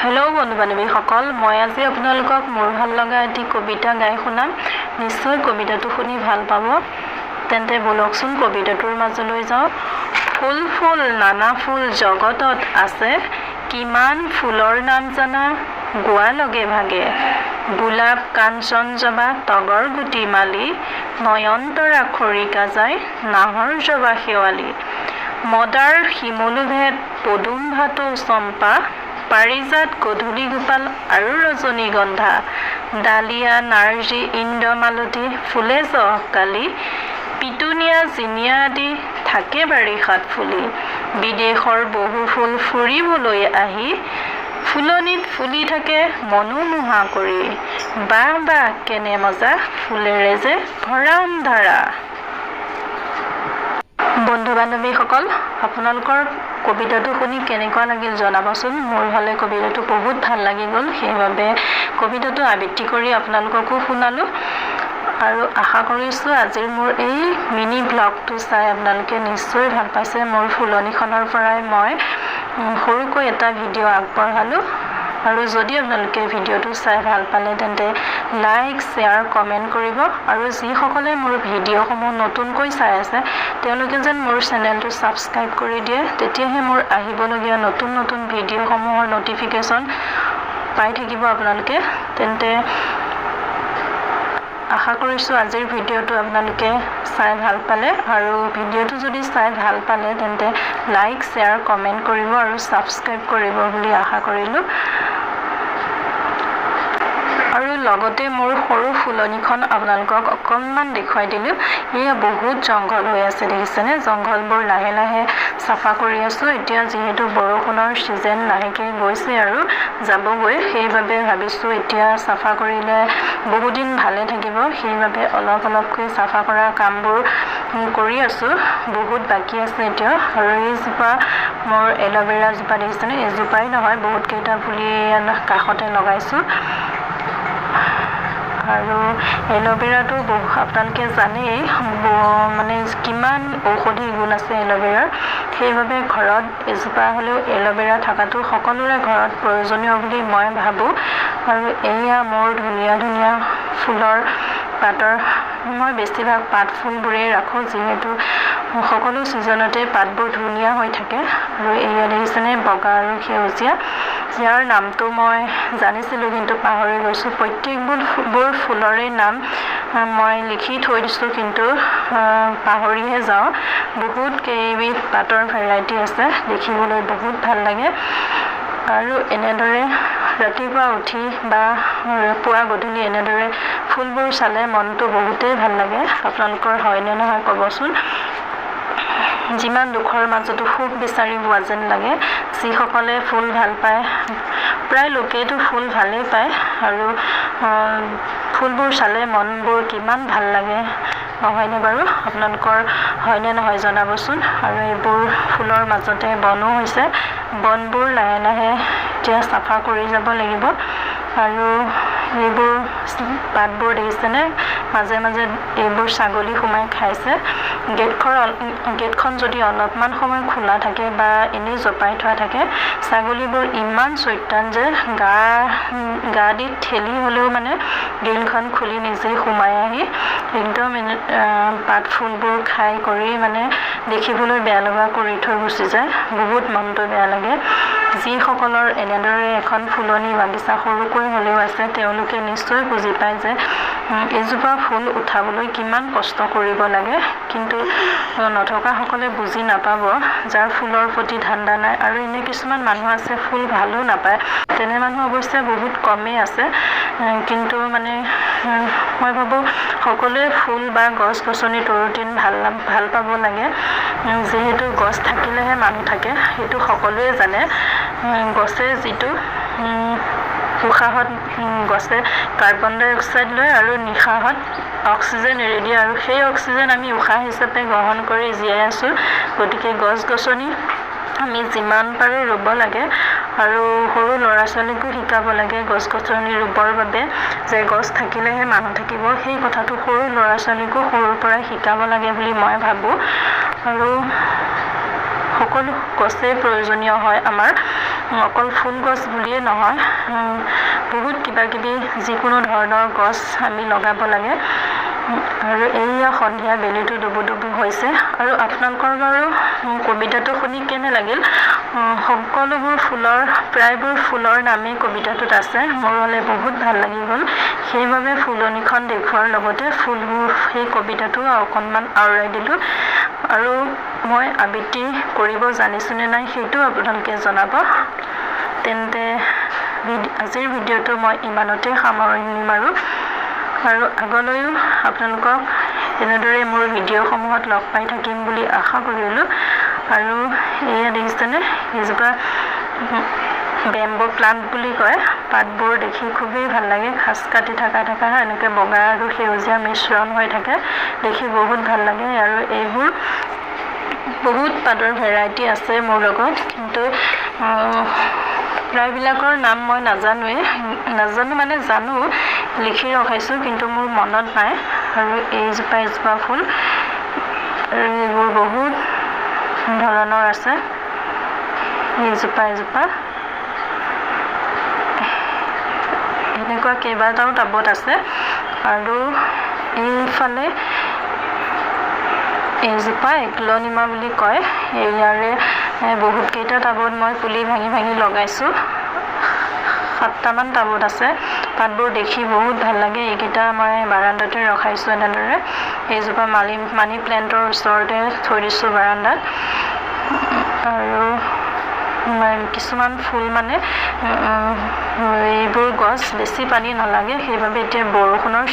Hello' বন্ধু বান্ধৱীসকল, মই আজি আপোনালোকক মোৰ ভাল লগা এটি কবিতা গাই শুনাম। নিশ্চয় কবিতাটো শুনি ভাল পাব। তেন্তে বলকচোন কবিতাটোৰ মাজলৈ যাওঁ। ফুল ফুল নানা ফুল জগতত আছে, কিমান ফুলৰ নাম জানা গোৱা লগে ভাগে। গোলাপ কাঞ্চন জবা তগৰ গুটি মালি, নয়নতৰা খৰিকাজাই নাহৰ জবা শেৱালি। মদাৰ শিমলু ভেদ পদুম ভাটৌ চম্পা, পাৰিজাত গধূলি গোপাল আৰু ৰজনীগন্ধা। ডালিয়া নাৰ্জী ইন্দ্ৰমালতী ফুলে জহকালি, পিটুনিয়া জিনিয়া আদি থাকে বাৰিষাত ফুলি। বিদেশৰ বহু ফুল ফুৰিবলৈ আহি, ফুলনিত ফুলি থাকে মনোমোহা কৰি। বাহ বাহ কেনে মজা ফুলেৰে যে ভৰা অন্ধাৰা। বন্ধু বান্ধৱীসকল, আপোনালোকৰ কবিতাটো শুনি কেনেকুৱা লাগিল জনাবচোন। মোৰ হ'লে কবিতাটো বহুত ভাল লাগি গ'ল, সেইবাবে কবিতাটো আবৃত্তি কৰি আপোনালোককো শুনালোঁ। আৰু আশা কৰিছোঁ আজিৰ মোৰ এই মিনি ব্লগটো চাই আপোনালোকে নিশ্চয় ভাল পাইছে। মোৰ ফুলনিখনৰ পৰাই মই সৰুকৈ এটা ভিডিঅ' আগবঢ়ালোঁ। আৰু যদি আপোনালোকে ভিডিঅ'টো চাই ভাল পালে তেন্তে লাইক শ্বেয়াৰ কমেণ্ট কৰিব। আৰু যিসকলে মোৰ ভিডিঅ'সমূহ নতুনকৈ চাই আছে তেওঁলোকে যেন মোৰ চেনেলটো ছাবস্ক্ৰাইব কৰি দিয়ে, তেতিয়াহে মোৰ আহিবলগীয়া নতুন নতুন ভিডিঅ'সমূহৰ ন'টিফিকেশ্যন পাই থাকিব আপোনালোকে। তেন্তে আশা কৰিছোঁ আজিৰ ভিডিঅ'টো আপোনালোকে চাই ভাল পালে। আৰু ভিডিঅ'টো যদি চাই ভাল পালে তেন্তে লাইক শ্বেয়াৰ কমেণ্ট কৰিব আৰু ছাবস্ক্ৰাইব কৰিব বুলি আশা কৰিলোঁ। আৰু লগতে মোৰ সৰু ফুলনিখন আপোনালোকক অকণমান দেখুৱাই দিলোঁ। এয়া বহুত জংঘল হৈ আছে দেখিছেনে। জংঘলবোৰ লাহে লাহে চাফা কৰি আছোঁ। এতিয়া যিহেতু বৰষুণৰ ছিজন লাহেকৈ গৈছে আৰু যাবগৈ, সেইবাবে ভাবিছোঁ এতিয়া চাফা কৰিলে বহুদিন ভালে থাকিব। সেইবাবে অলপ অলপকৈ চাফা কৰা কামবোৰ কৰি আছোঁ। বহুত বাকী আছে এতিয়া। আৰু এইজোপা মোৰ এল'ভেৰা জোপা দেখিছেনে, এজোপাই নহয় বহুতকেইটা পুলি কাষতে লগাইছোঁ। আৰু এল'ভেৰাটো আপোনালোকে জানেই মানে কিমান ঔষধি গুণ আছে এল'ভেৰাৰ। সেইবাবে ঘৰত এজোপা হ'লেও এল'ভেৰা থকাটো সকলোৰে ঘৰত প্ৰয়োজনীয় বুলি মই ভাবোঁ। আৰু এয়া মোৰ ধুনীয়া ধুনীয়া ফুলৰ পাতৰ, মই বেছিভাগ পাত ফুলবোৰেই ৰাখোঁ যিহেতু সকলো ছিজনতে পাতবোৰ ধুনীয়া হৈ থাকে। আৰু এয়া দেখিছেনে বগা আৰু সেউজীয়া, ইয়াৰ নামটো মই জানিছিলোঁ কিন্তু পাহৰি গৈছোঁ। প্ৰত্যেকবোৰ ফুলৰে নাম মই লিখি থৈ দিছোঁ কিন্তু পাহৰিহে যাওঁ। বহুত কেইবিধ পাতৰ ভেৰাইটি আছে, দেখিবলৈ বহুত ভাল লাগে। আৰু এনেদৰে ৰাতিপুৱা উঠি বা পুৱা গধূলি এনেদৰে ফুলবোৰ চালে মনটো বহুতেই ভাল লাগে। আপোনালোকৰ হয়নে নহয় ক'বচোন। যিমান দুখৰ মাজতো সুখ বিচাৰি পোৱা যেন লাগে। যিসকলে ফুল ভাল পায়, প্ৰায় লোকেইতো ফুল ভালেই পায়। আৰু ফুলবোৰ চালে মনবোৰ কিমান ভাল লাগে নহয়নে বাৰু। আপোনালোকৰ হয়নে নহয় জনাবচোন। আৰু এইবোৰ ফুলৰ মাজতে বনো হৈছে, বনবোৰ লাহে লাহে এতিয়া চাফা কৰি যাব লাগিব। আৰু এইবোৰ পাতবোৰ দেখিছেনে, মাজে মাজে এইবোৰ ছাগলী সোমাই খাইছে। গেটখন যদি অলপমান সময় খোলা থাকে বা এনেই জপাই থোৱা থাকে, ছাগলীবোৰ ইমান চৈতান যে গা দি ঠেলি হ'লেও মানে গ্ৰিলখন খুলি নিজেই সোমাই আহি একদম পাত ফুলবোৰ খাই কৰি মানে দেখিবলৈ বেয়া লগা কৰি থৈ গুচি যায়। বহুত মনটো বেয়া লাগে। যিসকলৰ এনেদৰে এখন ফুলনি বাগিচা সৰুকৈ হ'লেও আছে তেওঁলোকে নিশ্চয় বুজি পায় যে এজোপা ফুল উঠাবলৈ কিমান কষ্ট কৰিব লাগে। কিন্তু নথকাসকলে বুজি নাপাব, যাৰ ফুলৰ প্ৰতি ধান্দা নাই। আৰু এনে কিছুমান মানুহ আছে ফুল ভালো নাপায়, তেনে মানুহ অৱশ্যে বহুত কমেই আছে। কিন্তু মানে মই ভাবোঁ সকলোৱে ফুল বা গছ গছনি তৰুতৰিন ভাল পাব লাগে। যিহেতু গছ থাকিলেহে মানুহ থাকে, সেইটো সকলোৱে জানে। গছে যিটো উশাহত গছে কাৰ্বন ডাই অক্সাইড লয় আৰু নিশাহত অক্সিজেন এৰি দিয়ে, আৰু সেই অক্সিজেন আমি উশাহ হিচাপে গ্ৰহণ কৰি জীয়াই আছোঁ। গতিকে গছ গছনি আমি যিমান পাৰোঁ ৰুব লাগে। আৰু সৰু ল'ৰা ছোৱালীকো শিকাব লাগে গছ গছনি ৰুবৰ বাবে, যে গছ থাকিলেহে মানুহ থাকিব। সেই কথাটো সৰু ল'ৰা ছোৱালীকো সৰুৰ পৰাই শিকাব লাগে বুলি মই ভাবোঁ। আৰু সকলো গছেই প্ৰয়োজনীয় হয় আমাৰ অকল ফুল গছ বুলিয়ে নহয় বহুত কিবা কিবি যিকোনো ধৰণৰ গছ আমি লগাব লাগে আৰু এইয়া সন্ধিয়া বেলিটো ডুবু হৈছে আৰু আপোনালোকৰ বাৰু কবিতাটো শুনি কেনে লাগিল সকলোবোৰ ফুলৰ প্ৰায়বোৰ ফুলৰ নামেই কবিতাটোত আছে মোৰ হলে বহুত ভাল লাগি গ'ল সেইবাবে ফুলনিখন দেখুৱাৰ লগতে ফুলবোৰ সেই কবিতাটো অকণমান আওৰাই দিলোঁ আৰু মই আবৃত্তি কৰিব জানিছোনে নাই সেইটো আপোনালোকে জনাব তেন্তে আজিৰ ভিডিঅ'টো মই ইমানতে সামৰণি মাৰোঁ আৰু আগলৈও আপোনালোকক এনেদৰে মোৰ ভিডিঅ'সমূহত লগ পাই থাকিম বুলি আশা কৰিলোঁ আৰু এয়া দেখিছেনে এজোপা বেম্বো প্লান্ট বুলি কয় পাতবোৰ দেখি খুবেই ভাল লাগে খাচ কাটি থকা এনেকৈ বগা আৰু সেউজীয়া মিশ্ৰণ হৈ থাকে দেখি বহুত ভাল লাগে আৰু এইবোৰ বহুত পাতৰ ভেৰাইটি আছে মোৰ লগত কিন্তু প্ৰায়বিলাকৰ নাম মই নাজানো মানে জানো লিখি ৰখাইছোঁ কিন্তু মোৰ মনত নাই আৰু এইজোপা ফুল আৰু এইবোৰ বহুত ধৰণৰ আছে এইজোপা এনেকুৱা কেইবাটাও টাবত আছে আৰু এইফালে এইজোপা একলনিমা বুলি কয় ইয়াৰে বহুত কেইটা টাবত মই পুলি ভাঙি লগাইছোঁ 7টামান টাবত আছে পাতবোৰ দেখি বহুত ভাল লাগে এইকেইটা মই বাৰান্দাতে ৰখাইছোঁ এনেদৰে এইজোপা মানি প্লেণ্টৰ ওচৰতে থৈ দিছোঁ বাৰান্দাত আৰু কিছুমান ফুল মানে এইবোৰ গছ বেছি পানী নালাগে সেইবাবে এতিয়া বৰষুণৰ